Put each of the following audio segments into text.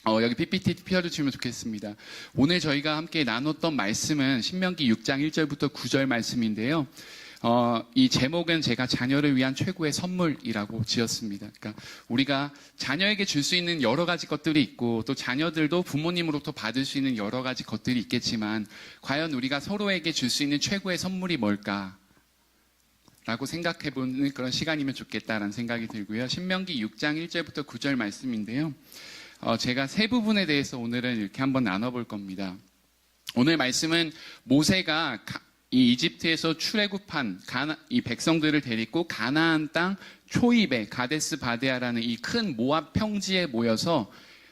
여기 PPT 펴주시면 좋겠습니다. 오늘 저희가 함께 나눴던 말씀은 신명기 6장 1절부터 9절 말씀인데요. 이 제목은 제가 자녀를 위한 최고의 선물이라고 지었습니다. 그러니까 우리가 자녀에게 줄 수 있는 여러 가지 것들이 있고 또 자녀들도 부모님으로부터 받을 수 있는 여러 가지 것들이 있겠지만 과연 우리가 서로에게 줄 수 있는 최고의 선물이 뭘까? 라고 생각해보는 그런 시간이면 좋겠다라는 생각이 들고요. 신명기 6장 1절부터 9절 말씀인데요. 제가 세 부분에 대해서 오늘은 이렇게 한번 나눠볼 겁니다. 오늘 말씀은 모세가 이 이집트에서 출애굽한 이 백성들을 데리고 가나안 땅 초입에 가데스 바데아라는 이 큰 모압 평지에 모여서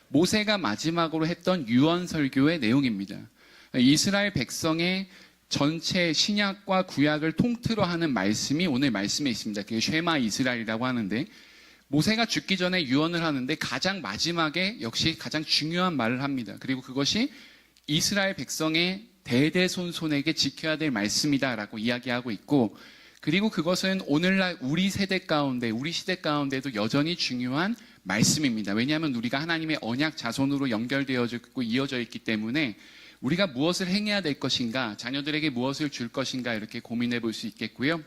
모세가 마지막으로 했던 유언 설교의 내용입니다. 이스라엘 백성의 전체 신약과 구약을 통틀어 하는 말씀이 오늘 말씀에 있습니다. 그게 쉐마 이스라엘이라고 하는데 모세가 죽기 전에 유언을 하는데 가장 마지막에 역시 가장 중요한 말을 합니다. 그리고 그것이 이스라엘 백성의 대대손손에게 지켜야 될 말씀이다라고 이야기하고 있고 그리고 그것은 오늘날 우리 세대 가운데 우리 시대 가운데도 여전히 중요한 말씀입니다. 왜냐하면 우리가 하나님의 언약 자손으로 연결되어져 있고 이어져 있기 때문에 우리가 무엇을 행해야 될 것인가 자녀들에게 무엇을 줄 것인가 이렇게 고민해 볼 수 있겠고요.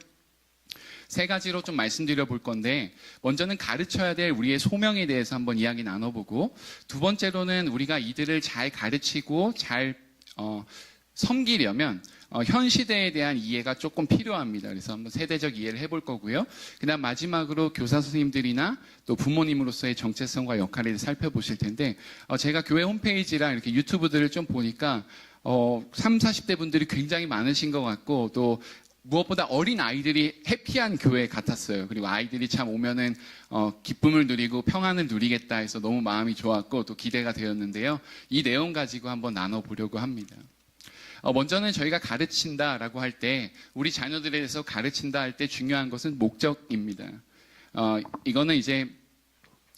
세 가지로 좀 말씀드려 볼 건데 먼저는 가르쳐야 될 우리의 소명에 대해서 한번 이야기 나눠보고 두 번째로는 우리가 이들을 잘 가르치고 잘 섬기려면 현 시대에 대한 이해가 조금 필요합니다. 그래서 한번 세대적 이해를 해볼 거고요. 그다음 마지막으로 교사 선생님들이나 또 부모님으로서의 정체성과 역할을 살펴보실 텐데 제가 교회 홈페이지랑 이렇게 유튜브들을 좀 보니까 30, 40대 분들이 굉장히 많으신 것 같고 또 무엇보다 어린 아이들이 해피한 교회 같았어요. 그리고 아이들이 참 오면은 기쁨을 누리고 평안을 누리겠다 해서 너무 마음이 좋았고 또 기대가 되었는데요. 이 내용 가지고 한번 나눠보려고 합니다. 먼저는 저희가 가르친다라고 할 때 우리 자녀들에 대해서 가르친다 할 때 중요한 것은 목적입니다. 이거는 이제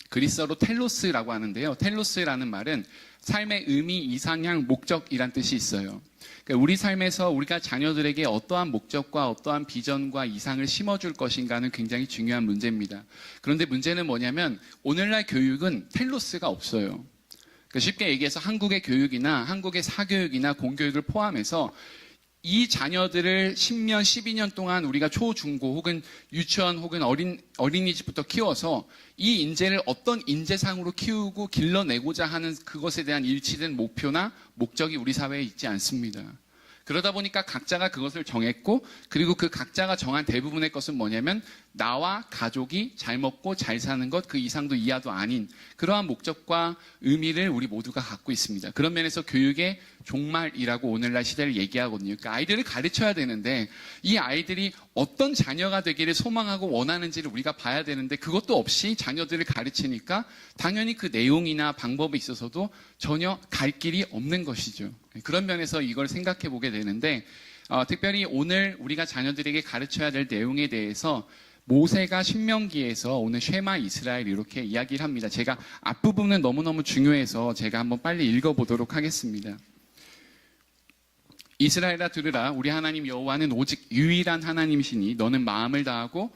그리스어로 텔로스라고 하는데요. 텔로스라는 말은 삶의 의미, 이상향, 목적이란 뜻이 있어요. 그러니까 우리 삶에서 우리가 자녀들에게 어떠한 목적과 어떠한 비전과 이상을 심어줄 것인가는 굉장히 중요한 문제입니다. 그런데 문제는 뭐냐면 오늘날 교육은 텔로스가 없어요. 그러니까 쉽게 얘기해서 한국의 교육이나 한국의 사교육이나 공교육을 포함해서 이 자녀들을 10년, 12년 동안 우리가 초, 중고 혹은 유치원 혹은 어린이집부터 키워서 이 인재를 어떤 인재상으로 키우고 길러내고자 하는 그것에 대한 일치된 목표나 목적이 우리 사회에 있지 않습니다. 그러다 보니까 각자가 그것을 정했고 그리고 그 각자가 정한 대부분의 것은 뭐냐면 나와 가족이 잘 먹고 잘 사는 것 그 이상도 이하도 아닌 그러한 목적과 의미를 우리 모두가 갖고 있습니다. 그런 면에서 교육의 종말이라고 오늘날 시대를 얘기하거든요. 그러니까 아이들을 가르쳐야 되는데 이 아이들이 어떤 자녀가 되기를 소망하고 원하는지를 우리가 봐야 되는데 그것도 없이 자녀들을 가르치니까 당연히 그 내용이나 방법에 있어서도 전혀 갈 길이 없는 것이죠. 그런 면에서 이걸 생각해 보게 되는데 특별히 오늘 우리가 자녀들에게 가르쳐야 될 내용에 대해서 모세가 신명기에서 오늘 쉐마 이스라엘 이렇게 이야기를 합니다. 제가 앞부분은 너무너무 중요해서 제가 한번 빨리 읽어보도록 하겠습니다. 이스라엘아 들으라 우리 하나님 여호와는 오직 유일한 하나님이시니 너는 마음을 다하고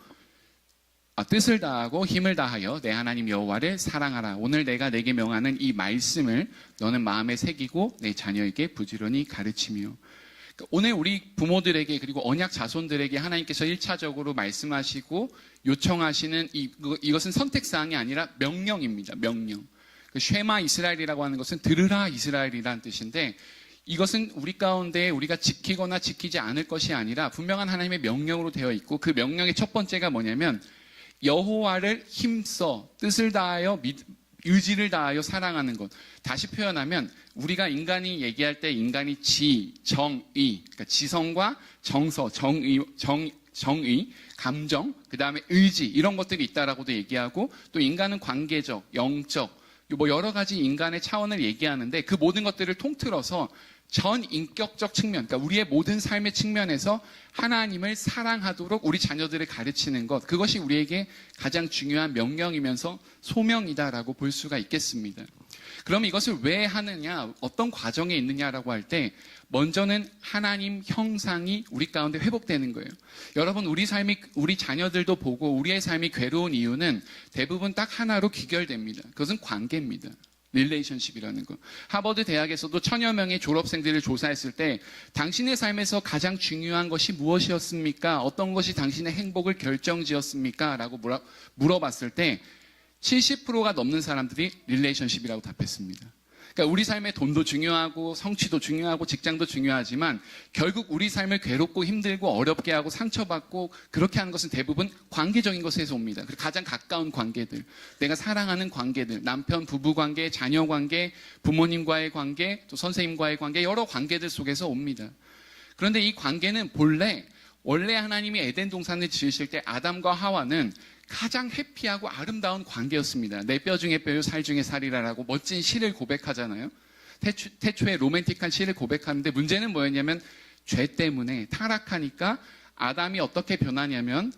뜻을 다하고 힘을 다하여 내 하나님 여호와를 사랑하라. 오늘 내가 내게 명하는 이 말씀을 너는 마음에 새기고 내 자녀에게 부지런히 가르치며 오늘 우리 부모들에게 그리고 언약 자손들에게 하나님께서 1차적으로 말씀하시고 요청하시는 이것은 선택사항이 아니라 명령입니다. 명령. 쉐마 이스라엘이라고 하는 것은 들으라 이스라엘이라는 뜻인데 이것은 우리 가운데 우리가 지키거나 지키지 않을 것이 아니라 분명한 하나님의 명령으로 되어 있고 그 명령의 첫 번째가 뭐냐면 여호와를 힘써 뜻을 다하여 의지를 다하여 사랑하는 것. 다시 표현하면 우리가 인간이 얘기할 때 인간이 정의, 그러니까 지성과 정서, 정의, 감정, 그 다음에 의지 이런 것들이 있다라고도 얘기하고 또 인간은 관계적, 영적 여러 가지 인간의 차원을 얘기하는데 그 모든 것들을 통틀어서 전 인격적 측면, 그러니까 우리의 모든 삶의 측면에서 하나님을 사랑하도록 우리 자녀들을 가르치는 것, 그것이 우리에게 가장 중요한 명령이면서 소명이다라고 볼 수가 있겠습니다. 그럼 이것을 왜 하느냐, 어떤 과정에 있느냐라고 할 때 먼저는 하나님 형상이 우리 가운데 회복되는 거예요. 여러분 우리 자녀들도 보고 우리의 삶이 괴로운 이유는 대부분 딱 하나로 귀결됩니다. 그것은 관계입니다. 릴레이션십이라는 거. 하버드 대학에서도 1000여 명의 졸업생들을 조사했을 때 당신의 삶에서 가장 중요한 것이 무엇이었습니까? 어떤 것이 당신의 행복을 결정지었습니까? 라고 물어봤을 때 70%가 넘는 사람들이 릴레이션십이라고 답했습니다. 그러니까 우리 삶에 돈도 중요하고 성취도 중요하고 직장도 중요하지만 결국 우리 삶을 괴롭고 힘들고 어렵게 하고 상처받고 그렇게 하는 것은 대부분 관계적인 것에서 옵니다. 그리고 가장 가까운 관계들, 내가 사랑하는 관계들, 남편, 부부 관계, 자녀 관계, 부모님과의 관계, 또 선생님과의 관계, 여러 관계들 속에서 옵니다. 그런데 이 관계는 원래 하나님이 에덴 동산을 지으실 때 아담과 하와는 가장 해피하고 아름다운 관계였습니다. 내 뼈 중에 뼈요 살 중에 살이라라고 멋진 시를 고백하잖아요. 태초에 로맨틱한 시를 고백하는데 문제는 뭐였냐면 죄 때문에 타락하니까 아담이 어떻게 변하냐면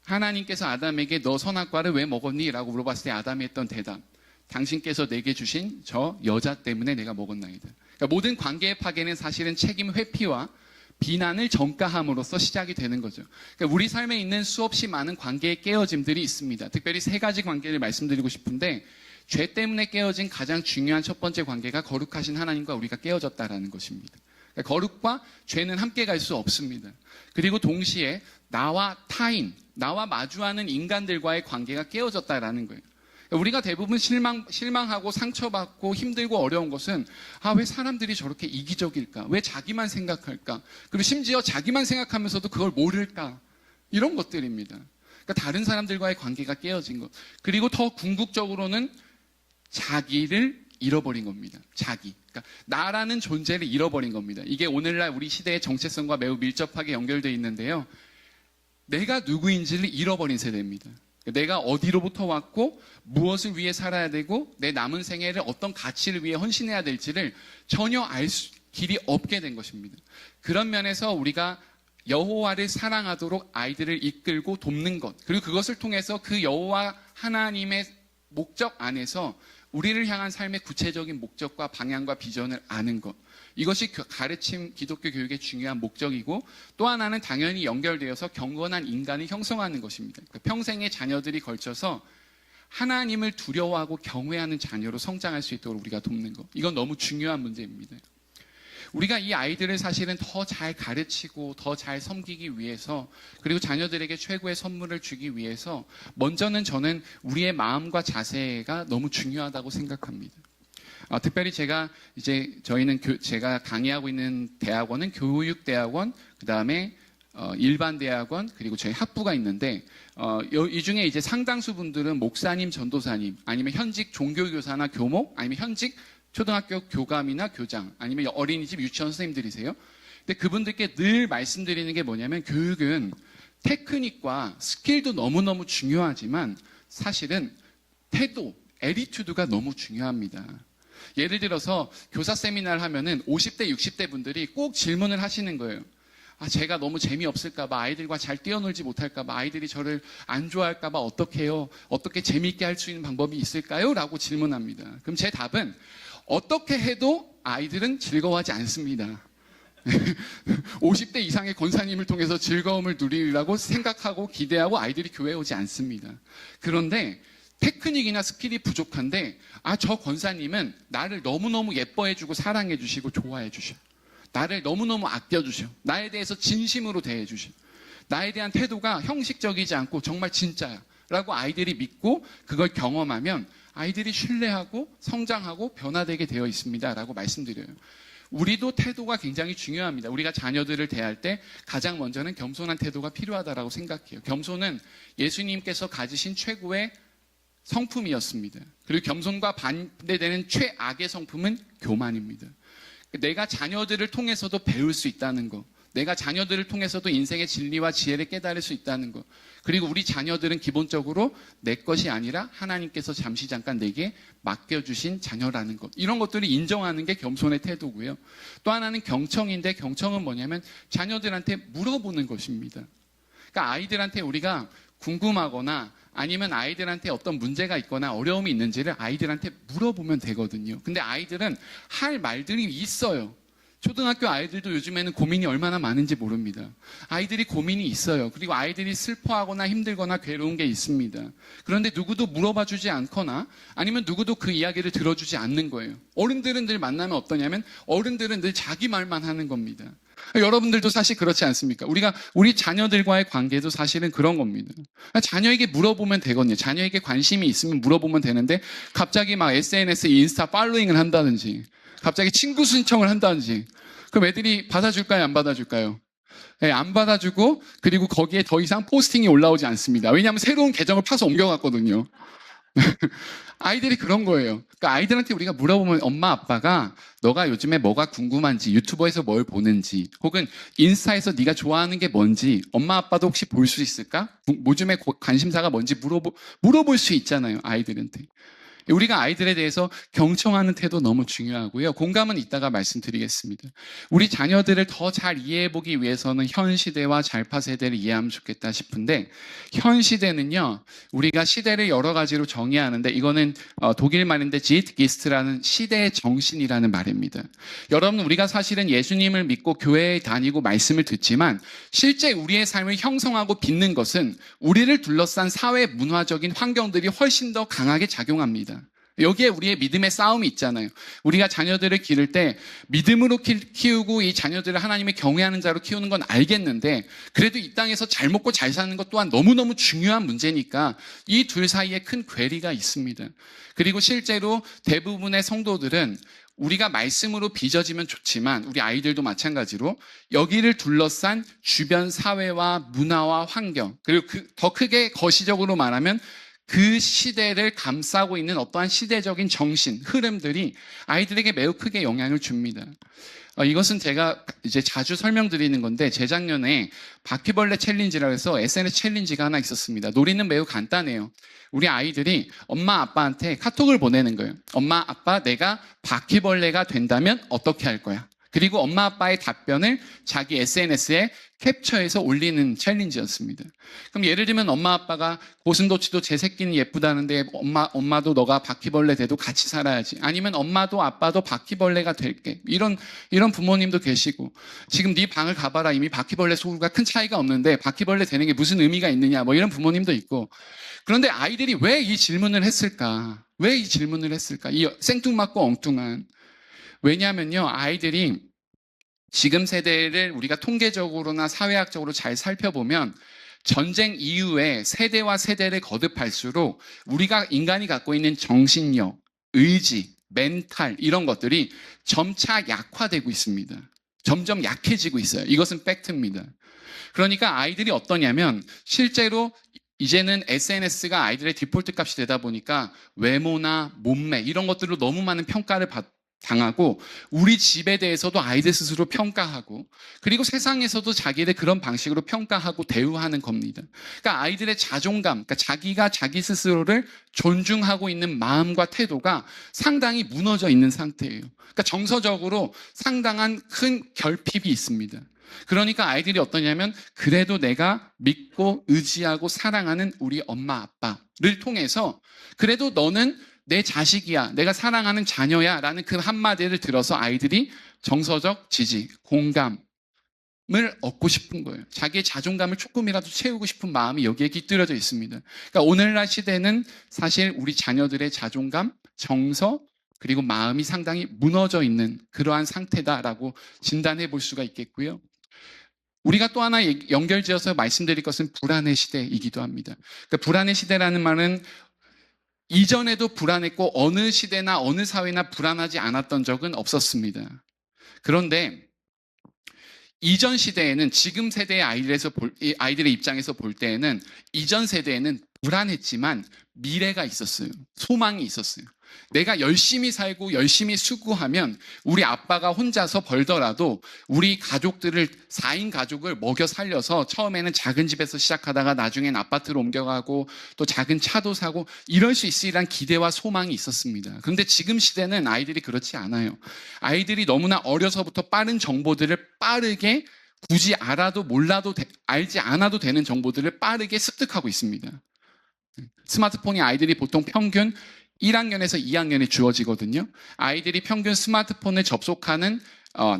하나님께서 아담에게 너 선악과를 왜 먹었니? 라고 물어봤을 때 아담이 했던 대답, 당신께서 내게 주신 저 여자 때문에 내가 먹었나이다. 그러니까 모든 관계의 파괴는 사실은 책임 회피와 비난을 전가함으로써 시작이 되는 거죠. 그러니까 우리 삶에 있는 수없이 많은 관계의 깨어짐들이 있습니다. 특별히 3가지 관계를 말씀드리고 싶은데 죄 때문에 깨어진 가장 중요한 첫 번째 관계가 거룩하신 하나님과 우리가 깨어졌다라는 것입니다. 그러니까 거룩과 죄는 함께 갈 수 없습니다. 그리고 동시에 나와 타인, 나와 마주하는 인간들과의 관계가 깨어졌다라는 거예요. 우리가 대부분 실망하고 상처받고 힘들고 어려운 것은 왜 사람들이 저렇게 이기적일까? 왜 자기만 생각할까? 그리고 심지어 자기만 생각하면서도 그걸 모를까? 이런 것들입니다. 그러니까 다른 사람들과의 관계가 깨어진 것. 그리고 더 궁극적으로는 자기를 잃어버린 겁니다. 그러니까 나라는 존재를 잃어버린 겁니다. 이게 오늘날 우리 시대의 정체성과 매우 밀접하게 연결되어 있는데요. 내가 누구인지를 잃어버린 세대입니다. 내가 어디로부터 왔고 무엇을 위해 살아야 되고 내 남은 생애를 어떤 가치를 위해 헌신해야 될지를 전혀 알 길이 없게 된 것입니다. 그런 면에서 우리가 여호와를 사랑하도록 아이들을 이끌고 돕는 것, 그리고 그것을 통해서 그 여호와 하나님의 목적 안에서 우리를 향한 삶의 구체적인 목적과 방향과 비전을 아는 것, 이것이 가르침 기독교 교육의 중요한 목적이고, 또 하나는 당연히 연결되어서 경건한 인간을 형성하는 것입니다. 그러니까 평생의 자녀들이 걸쳐서 하나님을 두려워하고 경외하는 자녀로 성장할 수 있도록 우리가 돕는 것, 이건 너무 중요한 문제입니다. 우리가 이 아이들을 사실은 더 잘 가르치고 더 잘 섬기기 위해서, 그리고 자녀들에게 최고의 선물을 주기 위해서 먼저는 저는 우리의 마음과 자세가 너무 중요하다고 생각합니다. 특별히 저희는 제가 강의하고 있는 대학원은 교육대학원, 그 다음에 일반대학원, 그리고 저희 학부가 있는데, 이 중에 이제 상당수 분들은 목사님, 전도사님, 아니면 현직 종교교사나 교목, 아니면 현직 초등학교 교감이나 교장, 아니면 어린이집 유치원 선생님들이세요. 근데 그분들께 늘 말씀드리는 게 뭐냐면, 교육은 테크닉과 스킬도 너무너무 중요하지만 사실은 태도, 애리튜드가 너무 중요합니다. 예를 들어서 교사 세미나를 하면은 50대, 60대 분들이 꼭 질문을 하시는 거예요. 제가 너무 재미없을까봐, 아이들과 잘 뛰어놀지 못할까봐, 아이들이 저를 안 좋아할까봐 어떻게 해요? 어떻게 재미있게 할 수 있는 방법이 있을까요? 라고 질문합니다. 그럼 제 답은 어떻게 해도 아이들은 즐거워하지 않습니다. 50대 이상의 권사님을 통해서 즐거움을 누리라고 생각하고 기대하고 아이들이 교회에 오지 않습니다. 그런데 테크닉이나 스킬이 부족한데, 저 권사님은 나를 너무너무 예뻐해주고 사랑해주시고 좋아해주셔. 나를 너무너무 아껴주셔. 나에 대해서 진심으로 대해주셔. 나에 대한 태도가 형식적이지 않고 정말 진짜야 라고 아이들이 믿고 그걸 경험하면 아이들이 신뢰하고 성장하고 변화되게 되어 있습니다 라고 말씀드려요. 우리도 태도가 굉장히 중요합니다. 우리가 자녀들을 대할 때 가장 먼저는 겸손한 태도가 필요하다고 생각해요. 겸손은 예수님께서 가지신 최고의 성품이었습니다. 그리고 겸손과 반대되는 최악의 성품은 교만입니다. 내가 자녀들을 통해서도 배울 수 있다는 것, 내가 자녀들을 통해서도 인생의 진리와 지혜를 깨달을 수 있다는 것, 그리고 우리 자녀들은 기본적으로 내 것이 아니라 하나님께서 잠시 잠깐 내게 맡겨주신 자녀라는 것, 이런 것들을 인정하는 게 겸손의 태도고요. 또 하나는 경청인데, 경청은 뭐냐면 자녀들한테 물어보는 것입니다. 그러니까 아이들한테 우리가 궁금하거나 아니면 아이들한테 어떤 문제가 있거나 어려움이 있는지를 아이들한테 물어보면 되거든요. 근데 아이들은 할 말들이 있어요. 초등학교 아이들도 요즘에는 고민이 얼마나 많은지 모릅니다. 아이들이 고민이 있어요. 그리고 아이들이 슬퍼하거나 힘들거나 괴로운 게 있습니다. 그런데 누구도 물어봐 주지 않거나 아니면 누구도 그 이야기를 들어주지 않는 거예요. 어른들은 늘 만나면 어떠냐면 어른들은 늘 자기 말만 하는 겁니다. 여러분들도 사실 그렇지 않습니까? 우리 자녀들과의 관계도 사실은 그런 겁니다. 자녀에게 물어보면 되거든요. 자녀에게 관심이 있으면 물어보면 되는데 갑자기 막 SNS, 인스타 팔로잉을 한다든지 갑자기 친구 신청을 한다든지 그럼 애들이 받아줄까요? 안 받아줄까요? 네, 안 받아주고 그리고 거기에 더 이상 포스팅이 올라오지 않습니다. 왜냐하면 새로운 계정을 파서 옮겨갔거든요. 아이들이 그런 거예요. 그러니까 아이들한테 우리가 물어보면 엄마 아빠가 너가 요즘에 뭐가 궁금한지 유튜버에서 뭘 보는지 혹은 인스타에서 네가 좋아하는 게 뭔지 엄마 아빠도 혹시 볼 수 있을까? 요즘에 관심사가 뭔지 물어볼 수 있잖아요. 아이들한테. 우리가 아이들에 대해서 경청하는 태도 너무 중요하고요. 공감은 이따가 말씀드리겠습니다. 우리 자녀들을 더 잘 이해해보기 위해서는 현 시대와 잘파 세대를 이해하면 좋겠다 싶은데 현 시대는요. 우리가 시대를 여러 가지로 정의하는데 이거는 독일 말인데 지트기스트라는 시대의 정신이라는 말입니다. 여러분 우리가 사실은 예수님을 믿고 교회에 다니고 말씀을 듣지만 실제 우리의 삶을 형성하고 빚는 것은 우리를 둘러싼 사회 문화적인 환경들이 훨씬 더 강하게 작용합니다. 여기에 우리의 믿음의 싸움이 있잖아요. 우리가 자녀들을 기를 때 믿음으로 키우고 이 자녀들을 하나님의 경외하는 자로 키우는 건 알겠는데 그래도 이 땅에서 잘 먹고 잘 사는 것 또한 너무너무 중요한 문제니까 이 둘 사이에 큰 괴리가 있습니다. 그리고 실제로 대부분의 성도들은 우리가 말씀으로 빚어지면 좋지만 우리 아이들도 마찬가지로 여기를 둘러싼 주변 사회와 문화와 환경 그리고 더 크게 거시적으로 말하면 그 시대를 감싸고 있는 어떠한 시대적인 정신, 흐름들이 아이들에게 매우 크게 영향을 줍니다. 이것은 제가 이제 자주 설명드리는 건데 재작년에 바퀴벌레 챌린지라고 해서 SNS 챌린지가 하나 있었습니다. 놀이는 매우 간단해요. 우리 아이들이 엄마 아빠한테 카톡을 보내는 거예요. 엄마 아빠 내가 바퀴벌레가 된다면 어떻게 할 거야? 그리고 엄마 아빠의 답변을 자기 SNS에 캡처해서 올리는 챌린지였습니다. 그럼 예를 들면 엄마 아빠가 고슴도치도 제 새끼는 예쁘다는데 엄마도 너가 바퀴벌레 돼도 같이 살아야지. 아니면 엄마도 아빠도 바퀴벌레가 될게. 이런 부모님도 계시고 지금 네 방을 가봐라 이미 바퀴벌레 소수가 큰 차이가 없는데 바퀴벌레 되는 게 무슨 의미가 있느냐 뭐 이런 부모님도 있고 그런데 아이들이 왜 이 질문을 했을까? 왜 이 질문을 했을까? 이 생뚱맞고 엉뚱한 왜냐하면요 아이들이 지금 세대를 우리가 통계적으로나 사회학적으로 잘 살펴보면 전쟁 이후에 세대와 세대를 거듭할수록 우리가 인간이 갖고 있는 정신력, 의지, 멘탈 이런 것들이 점차 약화되고 있습니다. 점점 약해지고 있어요. 이것은 팩트입니다. 그러니까 아이들이 어떠냐면 실제로 이제는 SNS가 아이들의 디폴트 값이 되다 보니까 외모나 몸매 이런 것들로 너무 많은 평가를 당하고 우리 집에 대해서도 아이들 스스로 평가하고 그리고 세상에서도 자기를 그런 방식으로 평가하고 대우하는 겁니다. 그러니까 아이들의 자존감, 그러니까 자기가 자기 스스로를 존중하고 있는 마음과 태도가 상당히 무너져 있는 상태예요. 그러니까 정서적으로 상당한 큰 결핍이 있습니다. 그러니까 아이들이 어떠냐면 그래도 내가 믿고 의지하고 사랑하는 우리 엄마 아빠를 통해서 그래도 너는 내 자식이야, 내가 사랑하는 자녀야 라는 그 한마디를 들어서 아이들이 정서적 지지, 공감을 얻고 싶은 거예요. 자기의 자존감을 조금이라도 채우고 싶은 마음이 여기에 깃들여져 있습니다. 그러니까 오늘날 시대는 사실 우리 자녀들의 자존감, 정서, 그리고 마음이 상당히 무너져 있는 그러한 상태다라고 진단해 볼 수가 있겠고요. 우리가 또 하나 연결지어서 말씀드릴 것은 불안의 시대이기도 합니다. 그러니까 불안의 시대라는 말은 이전에도 불안했고 어느 시대나 어느 사회나 불안하지 않았던 적은 없었습니다. 그런데 이전 시대에는 지금 세대의 아이들의 입장에서 볼 때에는 이전 세대에는 불안했지만 미래가 있었어요. 소망이 있었어요. 내가 열심히 살고 열심히 수고하면 우리 아빠가 혼자서 벌더라도 우리 가족들을 4인 가족을 먹여 살려서 처음에는 작은 집에서 시작하다가 나중엔 아파트로 옮겨가고 또 작은 차도 사고 이럴 수 있으리란 기대와 소망이 있었습니다. 그런데 지금 시대는 아이들이 그렇지 않아요. 아이들이 너무나 어려서부터 빠른 정보들을 빠르게 굳이 알아도 몰라도 알지 않아도 되는 정보들을 빠르게 습득하고 있습니다. 스마트폰이 아이들이 보통 평균 1학년에서 2학년에 주어지거든요. 아이들이 평균 스마트폰을 접속하는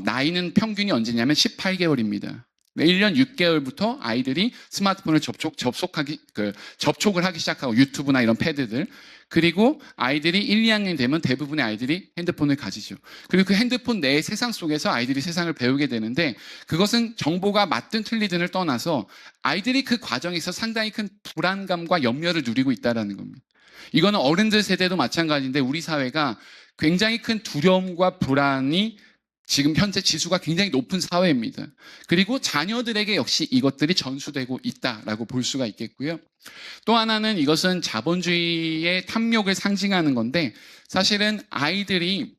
나이는 평균이 언제냐면 18개월입니다. 1년 6개월부터 아이들이 스마트폰을 접촉을 하기 시작하고 유튜브나 이런 패드들. 그리고 아이들이 1, 2학년 되면 대부분의 아이들이 핸드폰을 가지죠. 그리고 그 핸드폰 내의 세상 속에서 아이들이 세상을 배우게 되는데 그것은 정보가 맞든 틀리든을 떠나서 아이들이 그 과정에서 상당히 큰 불안감과 염려를 누리고 있다는 겁니다. 이거는 어른들 세대도 마찬가지인데 우리 사회가 굉장히 큰 두려움과 불안이 지금 현재 지수가 굉장히 높은 사회입니다. 그리고 자녀들에게 역시 이것들이 전수되고 있다라고 볼 수가 있겠고요. 또 하나는 이것은 자본주의의 탐욕을 상징하는 건데 사실은 아이들이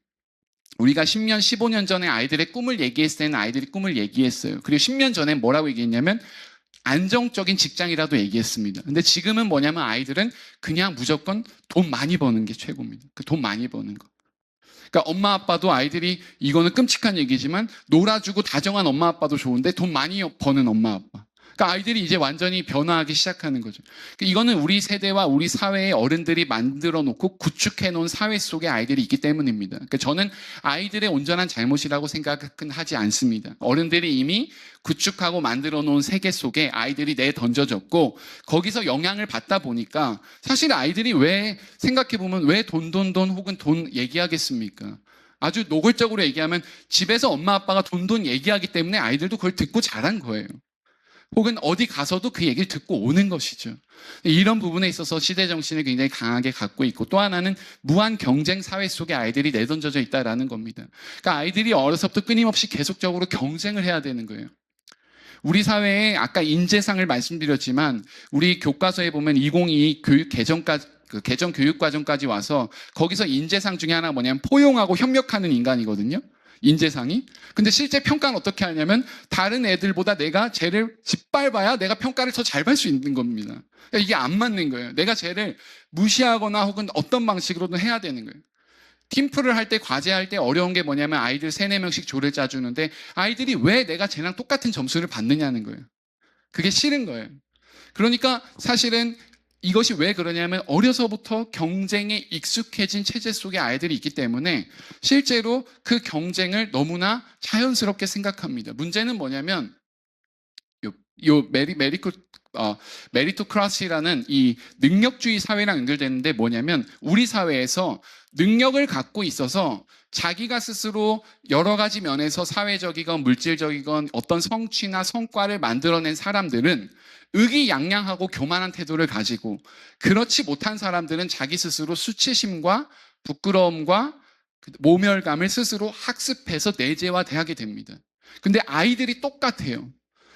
우리가 10년, 15년 전에 아이들의 꿈을 얘기했을 때는 아이들이 꿈을 얘기했어요. 그리고 10년 전에 뭐라고 얘기했냐면 안정적인 직장이라도 얘기했습니다. 근데 지금은 뭐냐면 아이들은 그냥 무조건 돈 많이 버는 게 최고입니다. 그 돈 많이 버는 거. 그러니까 엄마 아빠도 아이들이 이거는 끔찍한 얘기지만 놀아주고 다정한 엄마 아빠도 좋은데 돈 많이 버는 엄마 아빠. 그러니까 아이들이 이제 완전히 변화하기 시작하는 거죠. 그러니까 이거는 우리 세대와 우리 사회의 어른들이 만들어 놓고 구축해 놓은 사회 속에 아이들이 있기 때문입니다. 그러니까 저는 아이들의 온전한 잘못이라고 생각은 하지 않습니다. 어른들이 이미 구축하고 만들어 놓은 세계 속에 아이들이 내던져졌고 거기서 영향을 받다 보니까 사실 아이들이 왜 생각해 보면 왜 돈 혹은 돈 얘기하겠습니까? 아주 노골적으로 얘기하면 집에서 엄마 아빠가 돈 얘기하기 때문에 아이들도 그걸 듣고 자란 거예요. 혹은 어디 가서도 그 얘기를 듣고 오는 것이죠. 이런 부분에 있어서 시대 정신을 굉장히 강하게 갖고 있고 또 하나는 무한 경쟁 사회 속에 아이들이 내던져져 있다라는 겁니다. 그러니까 아이들이 어려서부터 끊임없이 계속적으로 경쟁을 해야 되는 거예요. 우리 사회에 아까 인재상을 말씀드렸지만 우리 교과서에 보면 2022 교육 개정까지 개정 교육과정까지 와서 거기서 인재상 중에 하나 뭐냐면 포용하고 협력하는 인간이거든요. 인재상이. 근데 실제 평가는 어떻게 하냐면 다른 애들보다 내가 쟤를 짓밟아야 내가 평가를 더 잘 받을 수 있는 겁니다. 그러니까 이게 안 맞는 거예요. 내가 쟤를 무시하거나 혹은 어떤 방식으로든 해야 되는 거예요. 팀플을 할 때 과제할 때 어려운 게 뭐냐면 아이들 3, 4명씩 조를 짜주는데 아이들이 왜 내가 쟤랑 똑같은 점수를 받느냐는 거예요. 그게 싫은 거예요. 그러니까 사실은 이것이 왜 그러냐면 어려서부터 경쟁에 익숙해진 체제 속에 아이들이 있기 때문에 실제로 그 경쟁을 너무나 자연스럽게 생각합니다. 문제는 뭐냐면 메리토크라시라는 이 능력주의 사회랑 연결되는데 뭐냐면 우리 사회에서 능력을 갖고 있어서 자기가 스스로 여러 가지 면에서 사회적이건 물질적이건 어떤 성취나 성과를 만들어낸 사람들은 의기양양하고 교만한 태도를 가지고 그렇지 못한 사람들은 자기 스스로 수치심과 부끄러움과 모멸감을 스스로 학습해서 내재화하게 됩니다. 근데 아이들이 똑같아요.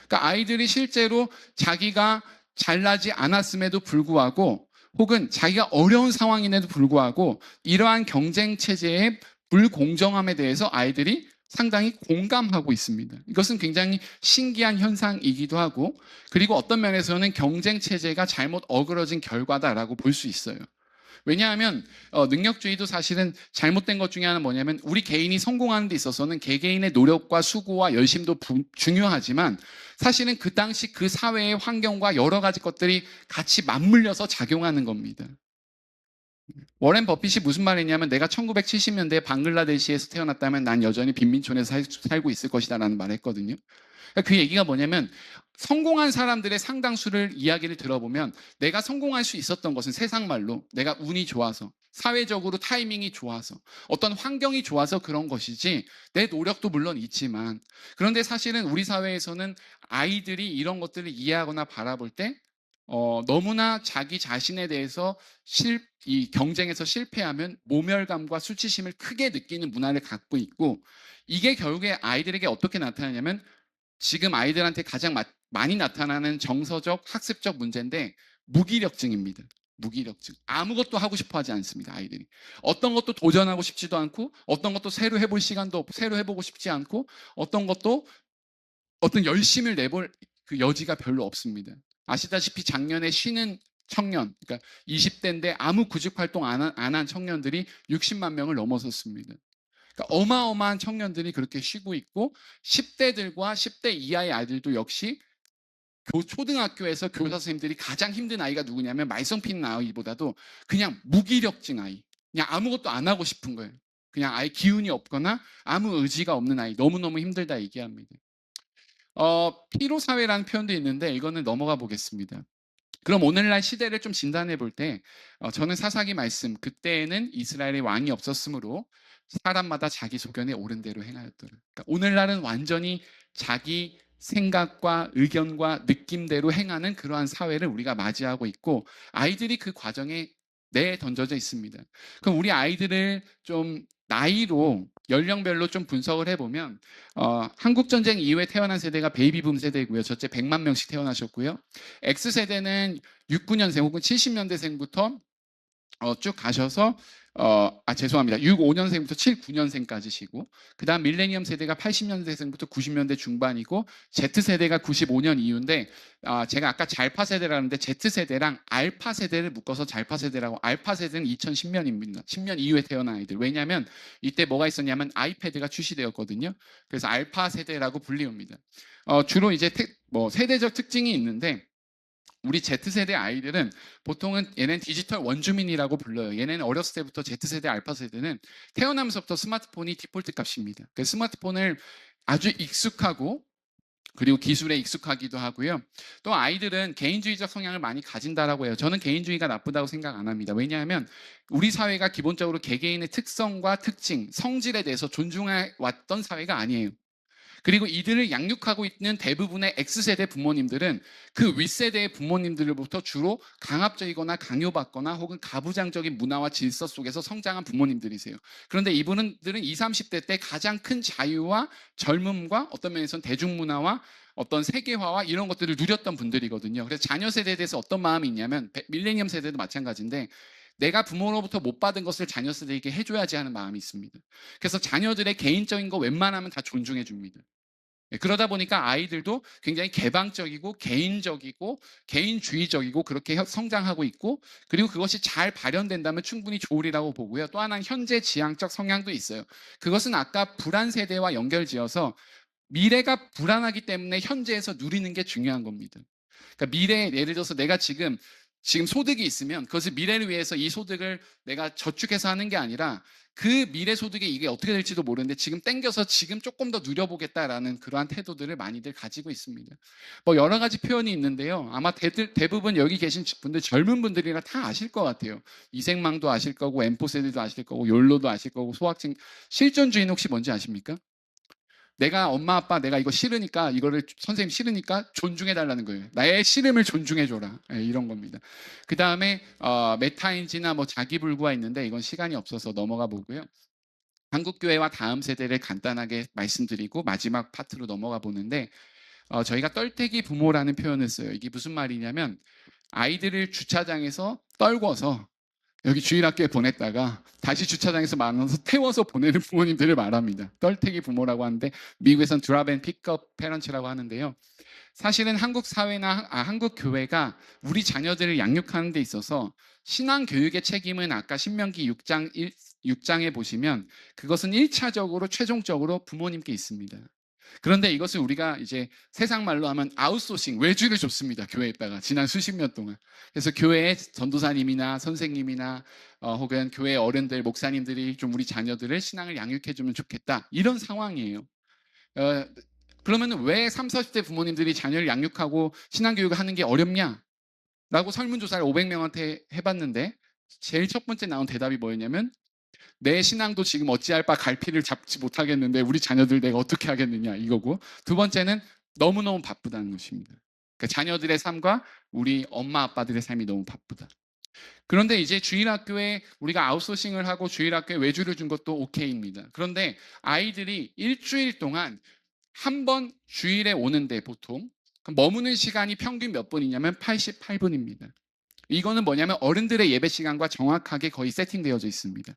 그러니까 아이들이 실제로 자기가 잘나지 않았음에도 불구하고 혹은 자기가 어려운 상황임에도 불구하고 이러한 경쟁 체제의 불공정함에 대해서 아이들이 상당히 공감하고 있습니다. 이것은 굉장히 신기한 현상이기도 하고 그리고 어떤 면에서는 경쟁 체제가 잘못 어그러진 결과다라고 볼 수 있어요. 왜냐하면 능력주의도 사실은 잘못된 것 중에 하나는 뭐냐면 우리 개인이 성공하는 데 있어서는 개개인의 노력과 수고와 열심도 중요하지만 사실은 그 당시 그 사회의 환경과 여러 가지 것들이 같이 맞물려서 작용하는 겁니다. 워렌 버핏이 무슨 말했냐면 내가 1970년대에 방글라데시에서 태어났다면 난 여전히 빈민촌에서 살고 있을 것이다 라는 말을 했거든요. 그 얘기가 뭐냐면 성공한 사람들의 상당수를 이야기를 들어보면 내가 성공할 수 있었던 것은 세상 말로 내가 운이 좋아서 사회적으로 타이밍이 좋아서 어떤 환경이 좋아서 그런 것이지 내 노력도 물론 있지만 그런데 사실은 우리 사회에서는 아이들이 이런 것들을 이해하거나 바라볼 때 너무나 자기 자신에 대해서 이 경쟁에서 실패하면 모멸감과 수치심을 크게 느끼는 문화를 갖고 있고 이게 결국에 아이들에게 어떻게 나타나냐면 지금 아이들한테 가장 많이 나타나는 정서적, 학습적 문제인데 무기력증입니다. 무기력증. 아무것도 하고 싶어 하지 않습니다, 아이들이. 어떤 것도 도전하고 싶지도 않고 어떤 것도 새로 해볼 시간도 없고 새로 해보고 싶지 않고 어떤 것도 어떤 열심을 내볼 그 여지가 별로 없습니다. 아시다시피 작년에 쉬는 청년, 그러니까 20대인데 아무 구직 활동 안 한 청년들이 60만 명을 넘어섰습니다. 그러니까 어마어마한 청년들이 그렇게 쉬고 있고 10대들과 10대 이하의 아이들도 역시 초등학교에서 교사 선생님들이 가장 힘든 아이가 누구냐면 말썽 피는 아이보다도 그냥 무기력증 아이, 그냥 아무것도 안 하고 싶은 거예요. 그냥 아예 기운이 없거나 아무 의지가 없는 아이, 너무너무 힘들다 얘기합니다. 피로사회라는 표현도 있는데 이거는 넘어가 보겠습니다. 그럼 오늘날 시대를 좀 진단해 볼 때, 저는 사사기 말씀, 그때에는 이스라엘의 왕이 없었으므로 사람마다 자기 소견에 옳은 대로 행하였더라. 그러니까 오늘날은 완전히 자기 생각과 의견과 느낌대로 행하는 그러한 사회를 우리가 맞이하고 있고, 아이들이 그 과정에 내던져져 있습니다. 그럼 우리 아이들을 좀 나이로 연령별로 좀 분석을 해보면, 한국전쟁 이후에 태어난 세대가 베이비붐 세대고요. 저째 100만 명씩 태어나셨고요. X세대는 69년생 혹은 70년대생부터 쭉 가셔서 죄송합니다. 65년생부터 79년생까지시고, 그다음 밀레니엄 세대가 80년대생부터 90년대 중반이고, Z세대가 95년 이후인데, 제가 아까 잘파 세대라는데 Z세대랑 알파 세대를 묶어서 잘파 세대라고. 알파 세대는 2010년입니다. 10년 이후에 태어난 아이들. 왜냐하면 이때 뭐가 있었냐면 아이패드가 출시되었거든요. 그래서 알파 세대라고 불리웁니다. 주로 이제 세대적 특징이 있는데, 우리 Z세대 아이들은 보통은 얘는 디지털 원주민이라고 불러요. 얘네는 어렸을 때부터 Z세대, 알파세대는 태어나면서부터 스마트폰이 디폴트 값입니다. 그 스마트폰을 아주 익숙하고, 그리고 기술에 익숙하기도 하고요. 또 아이들은 개인주의적 성향을 많이 가진다라고 해요. 저는 개인주의가 나쁘다고 생각 안 합니다. 왜냐하면 우리 사회가 기본적으로 개개인의 특성과 특징, 성질에 대해서 존중해 왔던 사회가 아니에요. 그리고 이들을 양육하고 있는 대부분의 X세대 부모님들은 그 윗세대의 부모님들로부터 주로 강압적이거나 강요받거나 혹은 가부장적인 문화와 질서 속에서 성장한 부모님들이세요. 그런데 이분들은 20, 30대 때 가장 큰 자유와 젊음과 어떤 면에서는 대중문화와 어떤 세계화와 이런 것들을 누렸던 분들이거든요. 그래서 자녀 세대에 대해서 어떤 마음이 있냐면, 밀레니엄 세대도 마찬가지인데, 내가 부모로부터 못 받은 것을 자녀 세대에게 해줘야지 하는 마음이 있습니다. 그래서 자녀들의 개인적인 거 웬만하면 다 존중해 줍니다. 그러다 보니까 아이들도 굉장히 개방적이고 개인적이고 개인주의적이고 그렇게 성장하고 있고, 그리고 그것이 잘 발현된다면 충분히 좋으리라고 보고요. 또 하나는 현재 지향적 성향도 있어요. 그것은 아까 불안 세대와 연결지어서 미래가 불안하기 때문에 현재에서 누리는 게 중요한 겁니다. 그러니까 미래에, 예를 들어서 내가 지금 소득이 있으면 그것을 미래를 위해서 이 소득을 내가 저축해서 하는 게 아니라, 그 미래 소득이 이게 어떻게 될지도 모르는데 지금 땡겨서 지금 조금 더 누려보겠다라는 그러한 태도들을 많이들 가지고 있습니다. 여러 가지 표현이 있는데요. 아마 대부분 여기 계신 분들, 젊은 분들이라 다 아실 것 같아요. 이생망도 아실 거고, 엠포 세대도 아실 거고, 욜로도 아실 거고, 소확증. 실존주의는 혹시 뭔지 아십니까? 내가 엄마 아빠 내가 이거 싫으니까, 이거를 선생님 싫으니까 존중해 달라는 거예요. 나의 싫음을 존중해 줘라. 이런 겁니다. 그 다음에 메타인지나 자기불구가 있는데 이건 시간이 없어서 넘어가 보고요. 한국교회와 다음 세대를 간단하게 말씀드리고 마지막 파트로 넘어가 보는데, 저희가 떨태기 부모라는 표현을 써요. 이게 무슨 말이냐면, 아이들을 주차장에서 떨궈서 여기 주일학교에 보냈다가 다시 주차장에서 만나서 태워서 보내는 부모님들을 말합니다. 떨태기 부모라고 하는데, 미국에선 드랍 앤 픽업 페런츠라고 하는데요. 사실은 한국 사회나 한국 교회가 우리 자녀들을 양육하는 데 있어서 신앙 교육의 책임은 아까 신명기 6장에 보시면 그것은 1차적으로 최종적으로 부모님께 있습니다. 그런데 이것을 우리가 이제 세상 말로 하면 아웃소싱, 외주를 줬습니다. 교회에다가 지난 수십 년 동안. 그래서 교회의 전도사님이나 선생님이나 혹은 교회 어른들, 목사님들이 좀 우리 자녀들을 신앙을 양육해주면 좋겠다, 이런 상황이에요. 어, 그러면 왜 30, 40대 부모님들이 자녀를 양육하고 신앙교육을 하는 게 어렵냐? 라고 설문조사를 500명한테 해봤는데, 제일 첫 번째 나온 대답이 뭐였냐면, 내 신앙도 지금 어찌할 바 갈피를 잡지 못하겠는데 우리 자녀들 내가 어떻게 하겠느냐, 이거고, 두 번째는 너무너무 바쁘다는 것입니다. 그러니까 자녀들의 삶과 우리 엄마 아빠들의 삶이 너무 바쁘다. 그런데 이제 주일학교에 우리가 아웃소싱을 하고 주일학교에 외주를 준 것도 오케이입니다. 그런데 아이들이 일주일 동안 한 번 주일에 오는데 보통 머무는 시간이 평균 몇 분이냐면 88분입니다. 이거는 뭐냐면 어른들의 예배 시간과 정확하게 거의 세팅되어져 있습니다.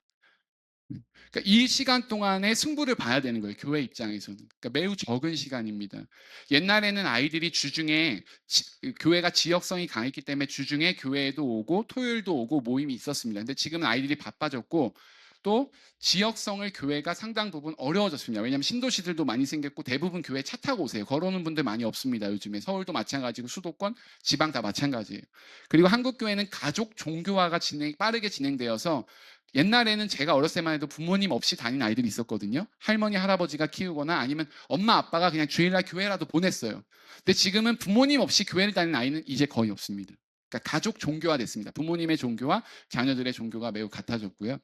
그러니까 이 시간 동안에 승부를 봐야 되는 거예요. 교회 입장에서는. 그러니까 매우 적은 시간입니다. 옛날에는 아이들이 주중에 교회가 지역성이 강했기 때문에 주중에 교회에도 오고 토요일도 오고 모임이 있었습니다. 근데 지금은 아이들이 바빠졌고, 또 지역성을 교회가 상당 부분 어려워졌습니다. 왜냐하면 신도시들도 많이 생겼고 대부분 교회 차 타고 오세요. 걸어오는 분들 많이 없습니다. 요즘에 서울도 마찬가지고 수도권, 지방 다 마찬가지예요. 그리고 한국 교회는 가족 종교화가 빠르게 진행되어서 옛날에는 제가 어렸을 때만 해도 부모님 없이 다니는 아이들이 있었거든요. 할머니, 할아버지가 키우거나 아니면 엄마, 아빠가 그냥 주일날 교회라도 보냈어요. 근데 지금은 부모님 없이 교회를 다니는 아이는 이제 거의 없습니다. 그러니까 가족 종교화 됐습니다. 부모님의 종교와 자녀들의 종교가 매우 같아졌고요.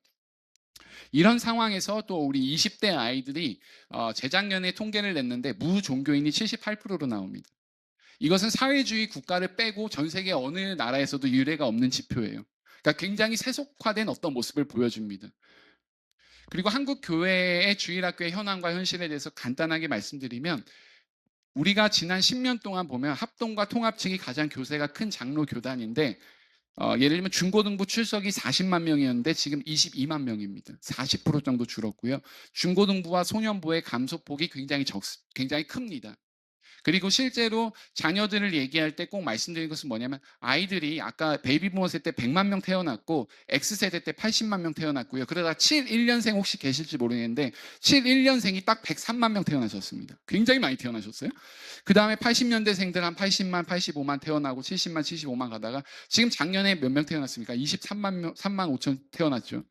이런 상황에서 또 우리 20대 아이들이 재작년에 통계를 냈는데 무종교인이 78%로 나옵니다. 이것은 사회주의 국가를 빼고 전 세계 어느 나라에서도 유례가 없는 지표예요. 그러니까 굉장히 세속화된 어떤 모습을 보여줍니다. 그리고 한국 교회의 주일학교의 현황과 현실에 대해서 간단하게 말씀드리면 우리가 지난 10년 동안 보면 합동과 통합 측이 가장 교세가 큰 장로 교단인데 예를 들면 중고등부 출석이 40만 명이었는데 지금 22만 명입니다. 40% 정도 줄었고요. 중고등부와 소년부의 감소폭이 굉장히 큽니다. 그리고 실제로 자녀들을 얘기할 때 꼭 말씀드린 것은 뭐냐면 아이들이 아까 베이비부머 세대 100만 명 태어났고 X세대 때 80만 명 태어났고요. 그러다 71년생 혹시 계실지 모르겠는데 71년생이 딱 103만 명 태어나셨습니다. 굉장히 많이 태어나셨어요. 그 다음에 80년대생들 한 80만, 85만 태어나고 70만, 75만 가다가 지금 작년에 몇 명 태어났습니까? 23만 명, 3만 5천 태어났죠.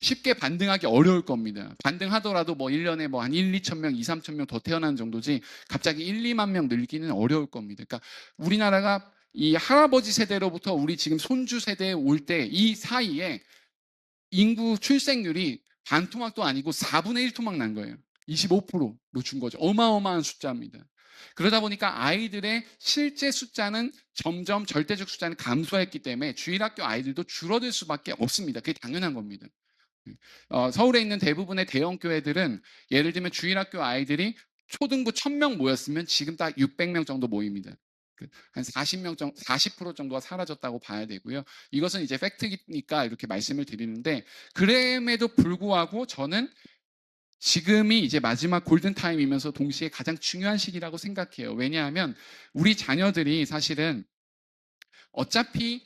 쉽게 반등하기 어려울 겁니다. 반등하더라도 뭐 1년에 뭐 한 1, 2천 명, 2, 3천 명 더 태어나는 정도지 갑자기 1, 2만 명 늘기는 어려울 겁니다. 그러니까 우리나라가 이 할아버지 세대로부터 우리 지금 손주 세대에 올 때 이 사이에 인구 출생률이 반토막도 아니고 4분의 1 토막 난 거예요. 25% 놓친 거죠. 어마어마한 숫자입니다. 그러다 보니까 아이들의 실제 숫자는 점점 절대적 숫자는 감소했기 때문에 주일학교 아이들도 줄어들 수밖에 없습니다. 그게 당연한 겁니다. 서울에 있는 대부분의 대형 교회들은 예를 들면 주일학교 아이들이 초등부 1000명 모였으면 지금 딱 600명 정도 모입니다. 한 40명 정도, 40% 정도가 사라졌다고 봐야 되고요. 이것은 이제 팩트니까 이렇게 말씀을 드리는데 그럼에도 불구하고 저는 지금이 이제 마지막 골든타임이면서 동시에 가장 중요한 시기라고 생각해요. 왜냐하면 우리 자녀들이 사실은 어차피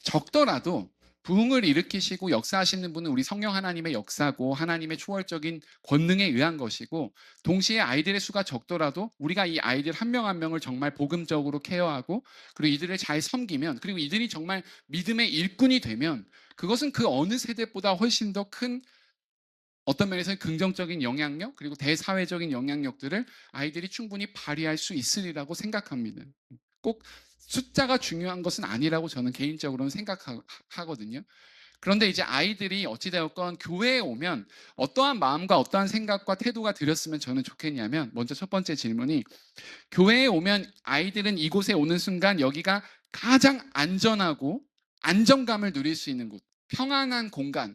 적더라도 부흥을 일으키시고 역사하시는 분은 우리 성령 하나님의 역사고 하나님의 초월적인 권능에 의한 것이고 동시에 아이들의 수가 적더라도 우리가 이 아이들 한 명 한 명을 정말 복음적으로 케어하고 그리고 이들을 잘 섬기면 그리고 이들이 정말 믿음의 일꾼이 되면 그것은 그 어느 세대보다 훨씬 더 큰 어떤 면에서 긍정적인 영향력 그리고 대사회적인 영향력들을 아이들이 충분히 발휘할 수 있으리라고 생각합니다. 꼭 숫자가 중요한 것은 아니라고 저는 개인적으로는 생각하거든요. 그런데 이제 아이들이 어찌되었건 교회에 오면 어떠한 마음과 어떠한 생각과 태도가 들였으면 저는 좋겠냐면 먼저 첫 번째 질문이 교회에 오면 아이들은 이곳에 오는 순간 여기가 가장 안전하고 안정감을 누릴 수 있는 곳, 평안한 공간이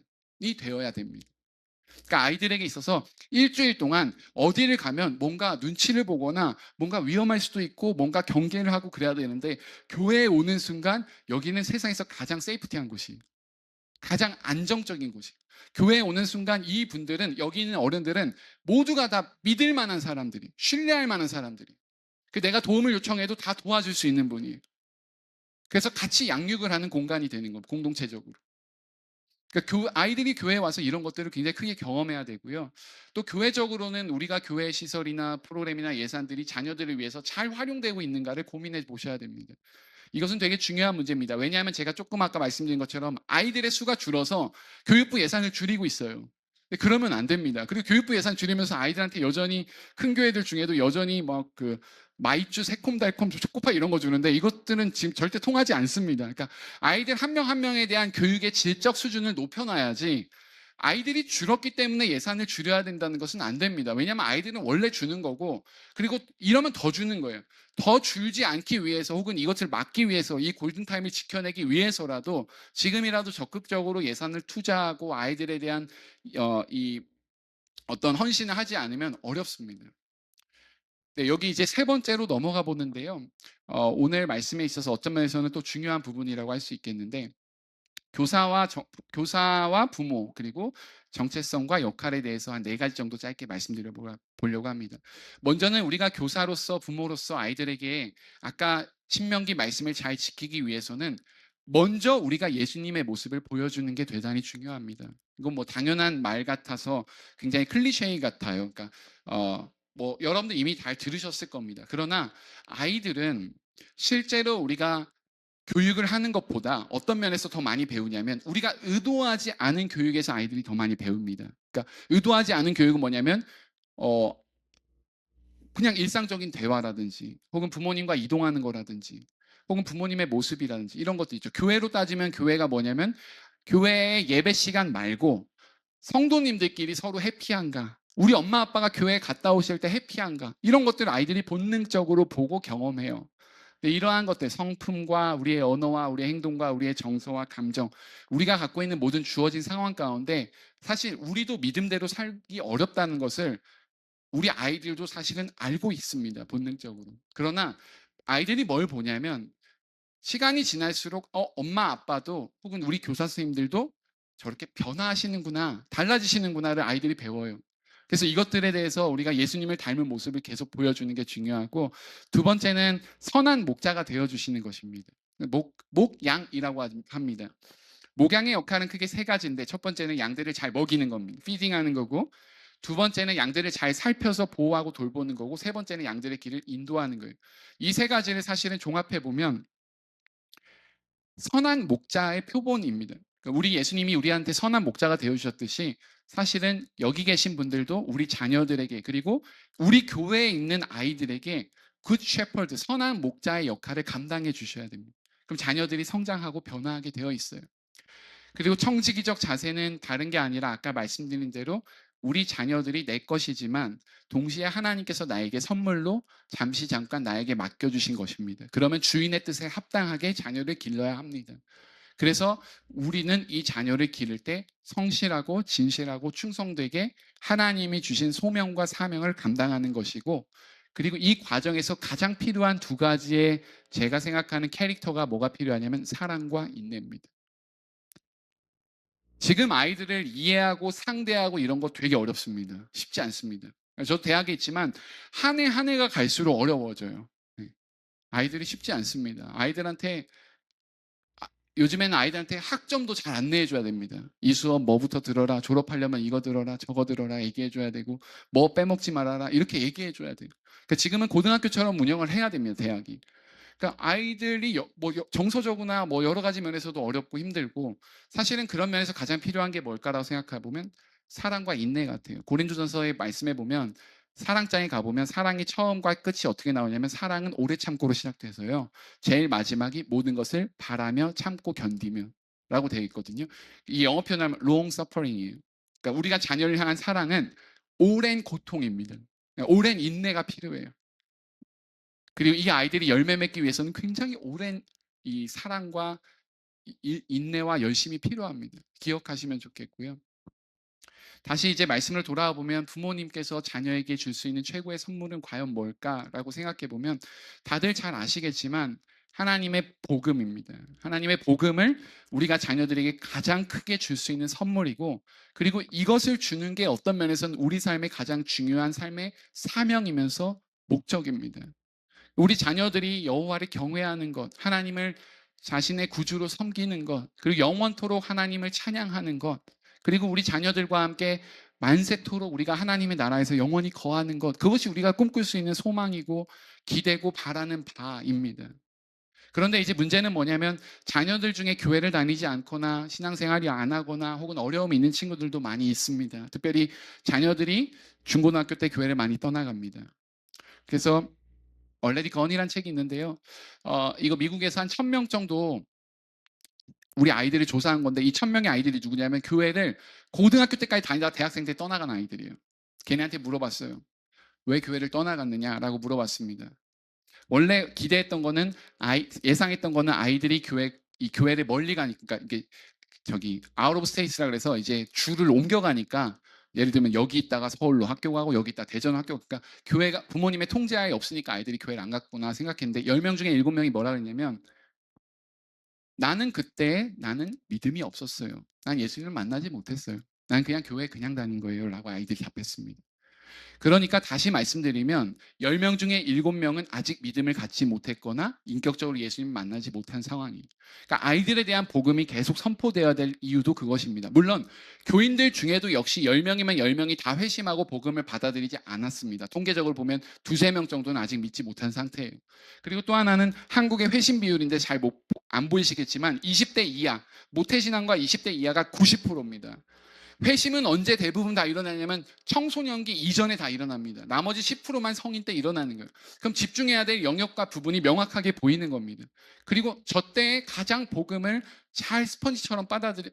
되어야 됩니다. 그러니까 아이들에게 있어서 일주일 동안 어디를 가면 뭔가 눈치를 보거나 뭔가 위험할 수도 있고 뭔가 경계를 하고 그래야 되는데 교회에 오는 순간 여기는 세상에서 가장 세이프티한 곳이 가장 안정적인 곳이 교회에 오는 순간 이 분들은 여기 있는 어른들은 모두가 다 믿을 만한 사람들이 신뢰할 만한 사람들이 내가 도움을 요청해도 다 도와줄 수 있는 분이에요. 그래서 같이 양육을 하는 공간이 되는 겁니다. 공동체적으로. 그러니까 아이들이 교회에 와서 이런 것들을 굉장히 크게 경험해야 되고요. 또 교회적으로는 우리가 교회 시설이나 프로그램이나 예산들이 자녀들을 위해서 잘 활용되고 있는가를 고민해 보셔야 됩니다. 이것은 되게 중요한 문제입니다. 왜냐하면 제가 조금 아까 말씀드린 것처럼 아이들의 수가 줄어서 교육부 예산을 줄이고 있어요. 그러면 안 됩니다. 그리고 교육부 예산 줄이면서 아이들한테 여전히 큰 교회들 중에도 여전히 막 마이쮸, 새콤달콤, 초코파 이런 거 주는데 이것들은 지금 절대 통하지 않습니다. 그러니까 아이들 한 명 한 명에 대한 교육의 질적 수준을 높여놔야지 아이들이 줄었기 때문에 예산을 줄여야 된다는 것은 안 됩니다. 왜냐하면 아이들은 원래 주는 거고 그리고 이러면 더 주는 거예요. 더 줄지 않기 위해서 혹은 이것을 막기 위해서 이 골든타임을 지켜내기 위해서라도 지금이라도 적극적으로 예산을 투자하고 아이들에 대한 이 어떤 헌신을 하지 않으면 어렵습니다. 네, 여기 이제 세 번째로 넘어가 보는데요. 오늘 말씀에 있어서 어떤 면에서는 또 중요한 부분이라고 할 수 있겠는데 교사와 부모 그리고 정체성과 역할에 대해서 한 4가지 정도 짧게 말씀드려 보려고 합니다. 먼저는 우리가 교사로서 부모로서 아이들에게 아까 신명기 말씀을 잘 지키기 위해서는 먼저 우리가 예수님의 모습을 보여주는 게 대단히 중요합니다. 이건 뭐 당연한 말 같아서 굉장히 클리셰 같아요. 그러니까 뭐 여러분들 이미 잘 들으셨을 겁니다. 그러나 아이들은 실제로 우리가 교육을 하는 것보다 어떤 면에서 더 많이 배우냐면 우리가 의도하지 않은 교육에서 아이들이 더 많이 배웁니다. 그러니까 의도하지 않은 교육은 뭐냐면 어 그냥 일상적인 대화라든지 혹은 부모님과 이동하는 거라든지 혹은 부모님의 모습이라든지 이런 것도 있죠. 교회로 따지면 교회가 뭐냐면 교회의 예배 시간 말고 성도님들끼리 서로 해피한가? 우리 엄마 아빠가 교회 갔다 오실 때 해피한가? 이런 것들을 아이들이 본능적으로 보고 경험해요. 근데 이러한 것들, 성품과 우리의 언어와 우리의 행동과 우리의 정서와 감정, 우리가 갖고 있는 모든 주어진 상황 가운데 사실 우리도 믿음대로 살기 어렵다는 것을 우리 아이들도 사실은 알고 있습니다. 본능적으로. 그러나 아이들이 뭘 보냐면 시간이 지날수록 엄마 아빠도 혹은 우리 교사 선생님들도 저렇게 변화하시는구나, 달라지시는구나를 아이들이 배워요. 그래서 이것들에 대해서 우리가 예수님을 닮은 모습을 계속 보여주는 게 중요하고 두 번째는 선한 목자가 되어주시는 것입니다. 목양이라고 합니다. 목양의 역할은 크게 세 가지인데 첫 번째는 양들을 잘 먹이는 겁니다. 피딩하는 거고 두 번째는 양들을 잘 살펴서 보호하고 돌보는 거고 세 번째는 양들의 길을 인도하는 거예요. 이 세 가지를 사실은 종합해 보면 선한 목자의 표본입니다. 그러니까 우리 예수님이 우리한테 선한 목자가 되어 주셨듯이 사실은 여기 계신 분들도 우리 자녀들에게 그리고 우리 교회에 있는 아이들에게 굿 shepherd 선한 목자의 역할을 감당해 주셔야 됩니다. 그럼 자녀들이 성장하고 변화하게 되어 있어요. 그리고 청지기적 자세는 다른 게 아니라 아까 말씀드린 대로 우리 자녀들이 내 것이지만 동시에 하나님께서 나에게 선물로 잠시 잠깐 나에게 맡겨주신 것입니다. 그러면 주인의 뜻에 합당하게 자녀를 길러야 합니다. 그래서 우리는 이 자녀를 기를 때 성실하고 진실하고 충성되게 하나님이 주신 소명과 사명을 감당하는 것이고 그리고 이 과정에서 가장 필요한 두 가지의 제가 생각하는 캐릭터가 뭐가 필요하냐면 사랑과 인내입니다. 지금 아이들을 이해하고 상대하고 이런 거 되게 어렵습니다. 쉽지 않습니다. 저도 대학에 있지만 한 해 한 해가 갈수록 어려워져요. 네. 아이들이 쉽지 않습니다. 아이들한테 요즘에는 아이들한테 학점도 잘 안내해 줘야 됩니다. 이 수업 뭐부터 들어라. 졸업하려면 이거 들어라. 저거 들어라. 얘기해 줘야 되고 뭐 빼먹지 말아라. 이렇게 얘기해 줘야 돼요. 그러니까 지금은 고등학교처럼 운영을 해야 됩니다. 대학이. 그러니까 아이들이 정서적으로나 뭐 여러 가지 면에서도 어렵고 힘들고 사실은 그런 면에서 가장 필요한 게 뭘까라고 생각해 보면 사랑과 인내 같아요. 고린도전서에 말씀해 보면 사랑장에 가보면 사랑의 처음과 끝이 어떻게 나오냐면 사랑은 오래 참고로 시작돼서요. 제일 마지막이 모든 것을 바라며 참고 견디며 라고 되어 있거든요. 이 영어 표현하면 long suffering이에요. 그러니까 우리가 자녀를 향한 사랑은 오랜 고통입니다. 오랜 인내가 필요해요. 그리고 이 아이들이 열매 맺기 위해서는 굉장히 오랜 이 사랑과 인내와 열심이 필요합니다. 기억하시면 좋겠고요. 다시 이제 말씀을 돌아와 보면 부모님께서 자녀에게 줄 수 있는 최고의 선물은 과연 뭘까라고 생각해 보면 다들 잘 아시겠지만 하나님의 복음입니다. 하나님의 복음을 우리가 자녀들에게 가장 크게 줄 수 있는 선물이고 그리고 이것을 주는 게 어떤 면에서는 우리 삶의 가장 중요한 삶의 사명이면서 목적입니다. 우리 자녀들이 여호와를 경외하는 것, 하나님을 자신의 구주로 섬기는 것, 그리고 영원토록 하나님을 찬양하는 것, 그리고 우리 자녀들과 함께 만세토록 우리가 하나님의 나라에서 영원히 거하는 것, 그것이 우리가 꿈꿀 수 있는 소망이고 기대고 바라는 바입니다. 그런데 이제 문제는 뭐냐면 자녀들 중에 교회를 다니지 않거나 신앙생활이 안 하거나 혹은 어려움이 있는 친구들도 많이 있습니다. 특별히 자녀들이 중고등학교 때 교회를 많이 떠나갑니다. 그래서 얼레디 건이라는 책이 있는데요. 이거 미국에서 한 1000명 정도 우리 아이들이 조사한 건데 이 1000명의 아이들이 누구냐면 교회를 고등학교 때까지 다니다가 대학생 때 떠나간 아이들이에요. 걔네한테 물어봤어요. 왜 교회를 떠나갔느냐라고 물어봤습니다. 원래 기대했던 거는 예상했던 거는 아이들이 이 교회를 멀리 가니까 그러니까 이게 저기 아웃 오브 스테이트라 그래서 이제 주를 옮겨가니까 예를 들면 여기 있다가 서울로 학교 가고 여기 있다 대전 학교 그러니까 교회가 부모님의 통제하에 없으니까 아이들이 교회를 안 갔구나 생각했는데 10명 중에 7명이 뭐라 그랬냐면 나는 믿음이 없었어요. 난 예수님을 만나지 못했어요. 난 그냥 교회 그냥 다닌 거예요 라고 아이들이 답했습니다. 그러니까 다시 말씀드리면 10명 중에 7명은 아직 믿음을 갖지 못했거나 인격적으로 예수님을 만나지 못한 상황이에요. 그러니까 아이들에 대한 복음이 계속 선포되어야 될 이유도 그것입니다. 물론 교인들 중에도 역시 10명이면 10명이 다 회심하고 복음을 받아들이지 않았습니다. 통계적으로 보면 2~3명 정도는 아직 믿지 못한 상태예요. 그리고 또 하나는 한국의 회심 비율인데 잘 안 보이시겠지만 20대 이하, 모태신앙과 20대 이하가 90%입니다. 회심은 언제 대부분 다 일어나냐면 청소년기 이전에 다 일어납니다. 나머지 10%만 성인 때 일어나는 거예요. 그럼 집중해야 될 영역과 부분이 명확하게 보이는 겁니다. 그리고 저 때에 가장 복음을 잘 스펀지처럼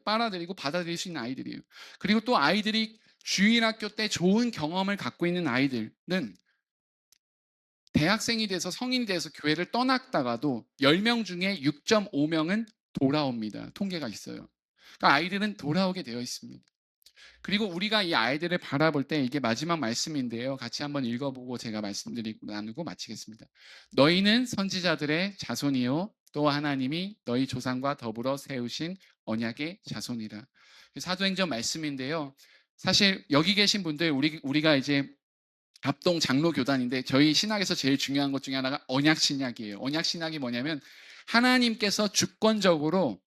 빨아들이고 받아들일 수 있는 아이들이에요. 그리고 또 아이들이 주일학교 때 좋은 경험을 갖고 있는 아이들은 대학생이 돼서 성인이 돼서 교회를 떠났다가도 10명 중에 6.5명은 돌아옵니다. 통계가 있어요. 그러니까 아이들은 돌아오게 되어 있습니다. 그리고 우리가 이 아이들을 바라볼 때 이게 마지막 말씀인데요. 같이 한번 읽어보고 제가 말씀드리고 나누고 마치겠습니다. 너희는 선지자들의 자손이요 또 하나님이 너희 조상과 더불어 세우신 언약의 자손이라. 사도행전 말씀인데요. 사실 여기 계신 분들 우리가 이제 합동 장로 교단인데 저희 신학에서 제일 중요한 것 중에 하나가 언약 신약이에요. 언약 신약이 뭐냐면 하나님께서 주권적으로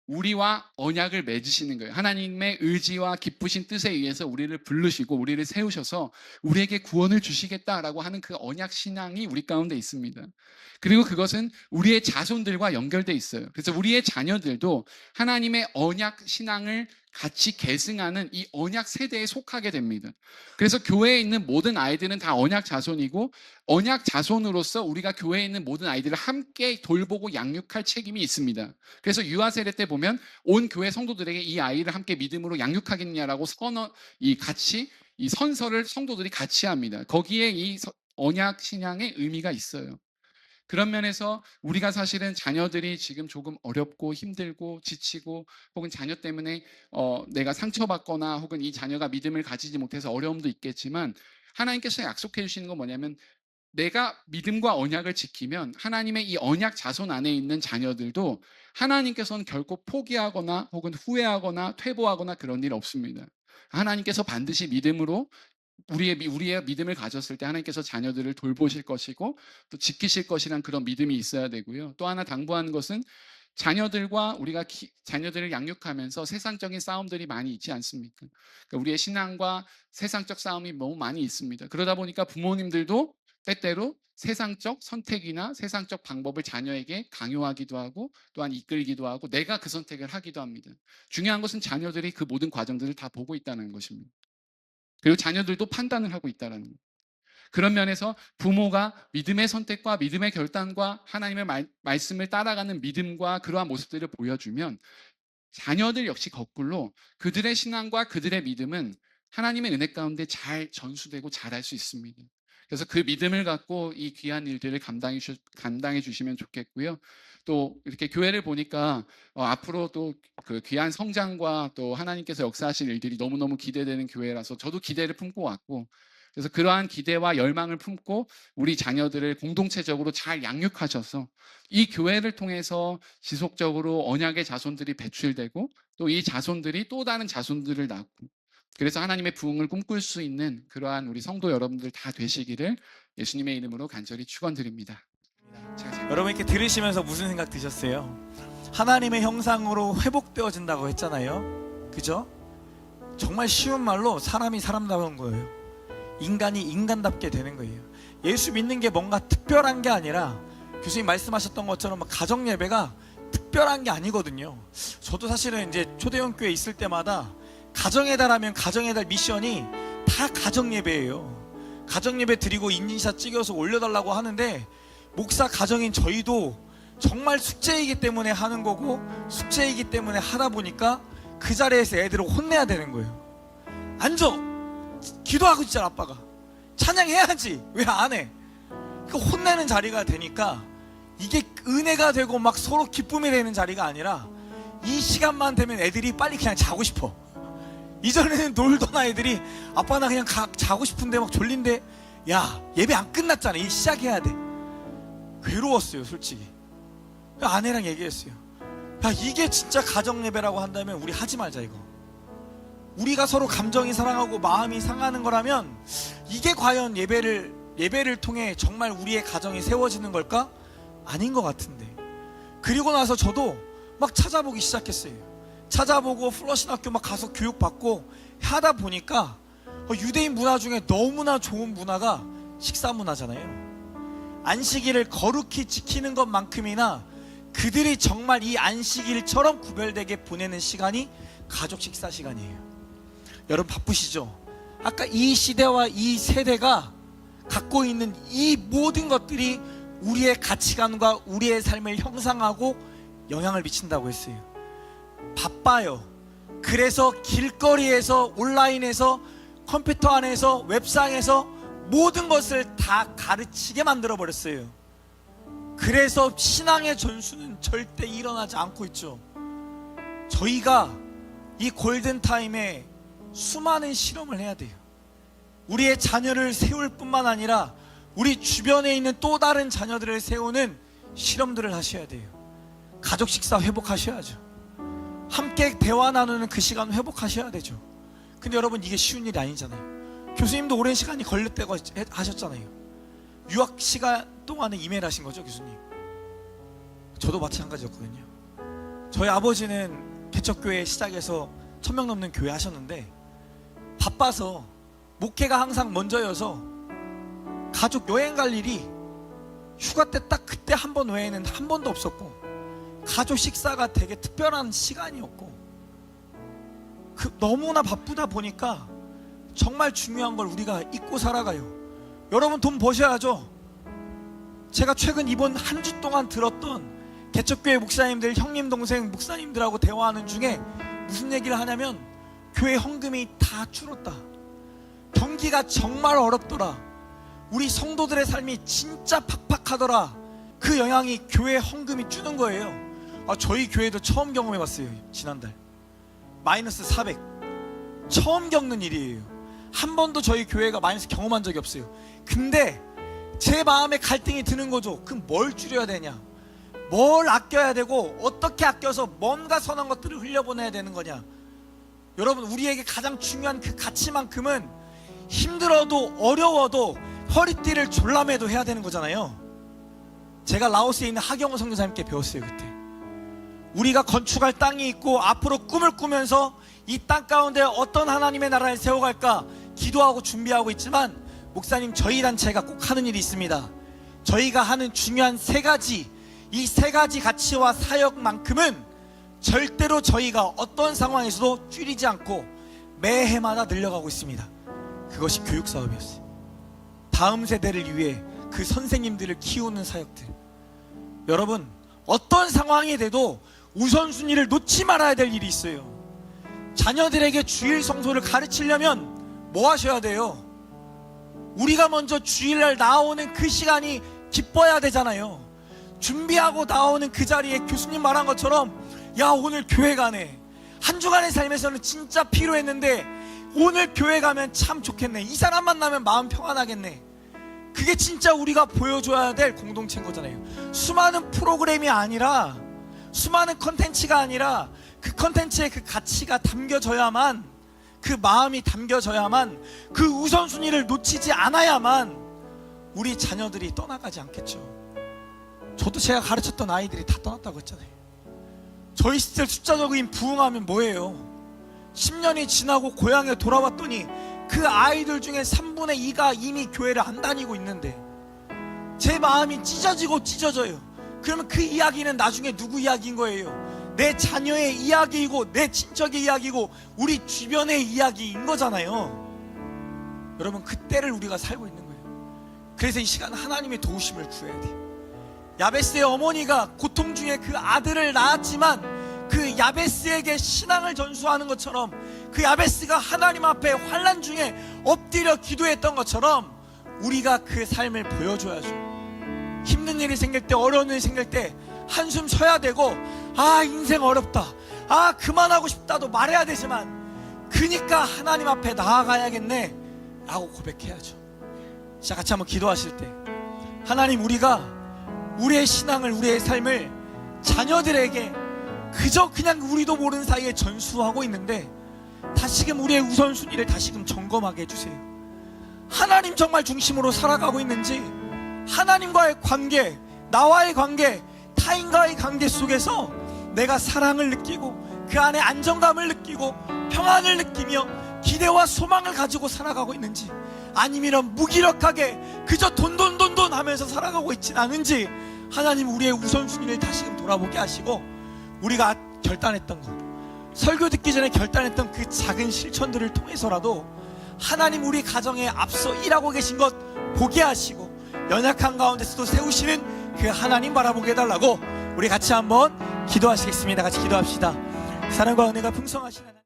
우리와 언약을 맺으시는 거예요. 하나님의 의지와 기쁘신 뜻에 의해서 우리를 부르시고 우리를 세우셔서 우리에게 구원을 주시겠다라고 하는 그 언약 신앙이 우리 가운데 있습니다. 그리고 그것은 우리의 자손들과 연결돼 있어요. 그래서 우리의 자녀들도 하나님의 언약 신앙을 같이 계승하는 이 언약 세대에 속하게 됩니다. 그래서 교회에 있는 모든 아이들은 다 언약 자손이고 언약 자손으로서 우리가 교회에 있는 모든 아이들을 함께 돌보고 양육할 책임이 있습니다. 그래서 유아 세례 때 보면 온 교회 성도들에게 이 아이를 함께 믿음으로 양육하겠냐라고 이 선서를 성도들이 같이 합니다. 거기에 이 언약 신앙의 의미가 있어요. 그런 면에서 우리가 사실은 자녀들이 지금 조금 어렵고 힘들고 지치고 혹은 자녀 때문에 내가 상처받거나 혹은 이 자녀가 믿음을 가지지 못해서 어려움도 있겠지만 하나님께서 약속해 주시는 건 뭐냐면 내가 믿음과 언약을 지키면 하나님의 이 언약 자손 안에 있는 자녀들도 하나님께서는 결코 포기하거나 혹은 후회하거나 퇴보하거나 그런 일 없습니다. 하나님께서 반드시 믿음으로 우리의 믿음을 가졌을 때 하나님께서 자녀들을 돌보실 것이고 또 지키실 것이란 그런 믿음이 있어야 되고요. 또 하나 당부하는 것은 자녀들과 우리가 자녀들을 양육하면서 세상적인 싸움들이 많이 있지 않습니까? 그러니까 우리의 신앙과 세상적 싸움이 너무 많이 있습니다. 그러다 보니까 부모님들도 때때로 세상적 선택이나 세상적 방법을 자녀에게 강요하기도 하고 또한 이끌기도 하고 내가 그 선택을 하기도 합니다. 중요한 것은 자녀들이 그 모든 과정들을 다 보고 있다는 것입니다. 그리고 자녀들도 판단을 하고 있다는 거예요. 그런 면에서 부모가 믿음의 선택과 믿음의 결단과 하나님의 말씀을 따라가는 믿음과 그러한 모습들을 보여주면 자녀들 역시 거꾸로 그들의 신앙과 그들의 믿음은 하나님의 은혜 가운데 잘 전수되고 잘할 수 있습니다. 그래서 그 믿음을 갖고 이 귀한 일들을 감당해 주시면 좋겠고요. 또 이렇게 교회를 보니까 앞으로 또 그 귀한 성장과 또 하나님께서 역사하실 일들이 너무너무 기대되는 교회라서 저도 기대를 품고 왔고 그래서 그러한 기대와 열망을 품고 우리 자녀들을 공동체적으로 잘 양육하셔서 이 교회를 통해서 지속적으로 언약의 자손들이 배출되고 또 이 자손들이 또 다른 자손들을 낳고 그래서 하나님의 부흥을 꿈꿀 수 있는 그러한 우리 성도 여러분들 다 되시기를 예수님의 이름으로 간절히 축원드립니다. 여러분 이렇게 들으시면서 무슨 생각 드셨어요? 하나님의 형상으로 회복되어진다고 했잖아요. 그죠? 정말 쉬운 말로 사람이 사람다운 거예요. 인간이 인간답게 되는 거예요. 예수 믿는 게 뭔가 특별한 게 아니라 교수님 말씀하셨던 것처럼 가정 예배가 특별한 게 아니거든요. 저도 사실은 이제 초대형교회 있을 때마다 가정의 달하면 가정의 달 미션이 다 가정 예배예요. 가정 예배 드리고 인증샷 찍어서 올려달라고 하는데 목사 가정인 저희도 정말 숙제이기 때문에 하는 거고 숙제이기 때문에 하다 보니까 그 자리에서 애들을 혼내야 되는 거예요. 앉아! 기도하고 있잖아. 아빠가 찬양해야지 왜 안 해? 그 혼내는 자리가 되니까 이게 은혜가 되고 막 서로 기쁨이 되는 자리가 아니라 이 시간만 되면 애들이 빨리 그냥 자고 싶어. 이전에는 놀던 아이들이 아빠 나 그냥 자고 싶은데 막 졸린데 야 예배 안 끝났잖아 이 시작해야 돼. 괴로웠어요 솔직히. 아내랑 얘기했어요. 야 이게 진짜 가정 예배라고 한다면 우리 하지 말자 이거. 우리가 서로 감정이 상하고 마음이 상하는 거라면 이게 과연 예배를 통해 정말 우리의 가정이 세워지는 걸까? 아닌 것 같은데. 그리고 나서 저도 막 찾아보기 시작했어요. 찾아보고 플러신 학교 막 가서 교육받고 하다 보니까 유대인 문화 중에 너무나 좋은 문화가 식사 문화잖아요. 안식일을 거룩히 지키는 것만큼이나 그들이 정말 이 안식일처럼 구별되게 보내는 시간이 가족 식사 시간이에요. 여러분 바쁘시죠? 아까 이 시대와 이 세대가 갖고 있는 이 모든 것들이 우리의 가치관과 우리의 삶을 형성하고 영향을 미친다고 했어요. 바빠요. 그래서 길거리에서, 온라인에서, 컴퓨터 안에서, 웹상에서 모든 것을 다 가르치게 만들어 버렸어요. 그래서 신앙의 전수는 절대 일어나지 않고 있죠. 저희가 이 골든타임에 수많은 실험을 해야 돼요. 우리의 자녀를 세울 뿐만 아니라 우리 주변에 있는 또 다른 자녀들을 세우는 실험들을 하셔야 돼요. 가족 식사 회복하셔야죠. 함께 대화 나누는 그 시간 회복하셔야 되죠. 근데 여러분 이게 쉬운 일이 아니잖아요. 교수님도 오랜 시간이 걸렸다고 하셨잖아요. 유학 시간 동안에 이메일 하신 거죠, 교수님? 저도 마찬가지였거든요. 저희 아버지는 개척교회 시작해서 1000명 넘는 교회 하셨는데 바빠서 목회가 항상 먼저여서 가족 여행 갈 일이 휴가 때 딱 그때 한 번 외에는 한 번도 없었고 가족 식사가 되게 특별한 시간이었고 너무나 바쁘다 보니까 정말 중요한 걸 우리가 잊고 살아가요. 여러분 돈 버셔야죠. 제가 최근 이번 한 주 동안 들었던 개척교회 목사님들, 형님 동생 목사님들하고 대화하는 중에 무슨 얘기를 하냐면 교회 헌금이 다 줄었다. 경기가 정말 어렵더라. 우리 성도들의 삶이 진짜 팍팍하더라. 그 영향이 교회 헌금이 주는 거예요. 저희 교회도 처음 경험해봤어요. 지난달 마이너스 400 처음 겪는 일이에요. 한 번도 저희 교회가 마이너스 경험한 적이 없어요. 근데 제 마음에 갈등이 드는 거죠. 그럼 뭘 줄여야 되냐, 뭘 아껴야 되고 어떻게 아껴서 뭔가 선한 것들을 흘려보내야 되는 거냐. 여러분 우리에게 가장 중요한 그 가치만큼은 힘들어도 어려워도 허리띠를 졸라매도 해야 되는 거잖아요. 제가 라오스에 있는 하경호 선교사님께 배웠어요. 그때 우리가 건축할 땅이 있고 앞으로 꿈을 꾸면서 이 땅 가운데 어떤 하나님의 나라를 세워갈까 기도하고 준비하고 있지만 목사님 저희 단체가 꼭 하는 일이 있습니다. 저희가 하는 중요한 세 가지, 이 세 가지 가치와 사역만큼은 절대로 저희가 어떤 상황에서도 줄이지 않고 매해마다 늘려가고 있습니다. 그것이 교육사업이었어요. 다음 세대를 위해 그 선생님들을 키우는 사역들. 여러분 어떤 상황이 돼도 우선순위를 놓지 말아야 될 일이 있어요. 자녀들에게 주일 성소를 가르치려면 뭐 하셔야 돼요? 우리가 먼저 주일날 나오는 그 시간이 기뻐야 되잖아요. 준비하고 나오는 그 자리에 교수님 말한 것처럼 야 오늘 교회 가네, 한 주간의 삶에서는 진짜 필요했는데 오늘 교회 가면 참 좋겠네, 이 사람 만나면 마음 평안하겠네. 그게 진짜 우리가 보여줘야 될 공동체인 거잖아요. 수많은 프로그램이 아니라, 수많은 컨텐츠가 아니라 그 컨텐츠의 그 가치가 담겨져야만, 그 마음이 담겨져야만, 그 우선순위를 놓치지 않아야만 우리 자녀들이 떠나가지 않겠죠. 저도 제가 가르쳤던 아이들이 다 떠났다고 했잖아요. 저희 시절 숫자적인 부흥하면 뭐예요? 10년이 지나고 고향에 돌아왔더니 그 아이들 중에 3분의 2가 이미 교회를 안 다니고 있는데 제 마음이 찢어지고 찢어져요. 그러면 그 이야기는 나중에 누구 이야기인 거예요? 내 자녀의 이야기이고 내 친척의 이야기고 우리 주변의 이야기인 거잖아요. 여러분 그때를 우리가 살고 있는 거예요. 그래서 이 시간 하나님의 도우심을 구해야 돼요. 야베스의 어머니가 고통 중에 그 아들을 낳았지만 그 야베스에게 신앙을 전수하는 것처럼, 그 야베스가 하나님 앞에 환난 중에 엎드려 기도했던 것처럼 우리가 그 삶을 보여줘야죠. 힘든 일이 생길 때, 어려운 일이 생길 때 한숨 쉬어야 되고, 아 인생 어렵다, 아 그만하고 싶다도 말해야 되지만 그니까 하나님 앞에 나아가야겠네 라고 고백해야죠. 자, 같이 한번 기도하실 때 하나님, 우리가 우리의 신앙을, 우리의 삶을 자녀들에게 그저 그냥 우리도 모르는 사이에 전수하고 있는데 다시금 우리의 우선순위를 다시금 점검하게 해주세요. 하나님 정말 중심으로 살아가고 있는지, 하나님과의 관계, 나와의 관계, 타인과의 관계 속에서 내가 사랑을 느끼고 그 안에 안정감을 느끼고 평안을 느끼며 기대와 소망을 가지고 살아가고 있는지, 아니면 무기력하게 그저 돈 하면서 살아가고 있진 않은지, 하나님 우리의 우선순위를 다시금 돌아보게 하시고, 우리가 결단했던 것, 설교 듣기 전에 결단했던 그 작은 실천들을 통해서라도 하나님 우리 가정에 앞서 일하고 계신 것 보게 하시고, 연약한 가운데서도 세우시는 그 하나님 바라보게 해달라고 우리 같이 한번 기도하시겠습니다. 같이 기도합시다. 사랑과 은혜가 풍성하신 하나님,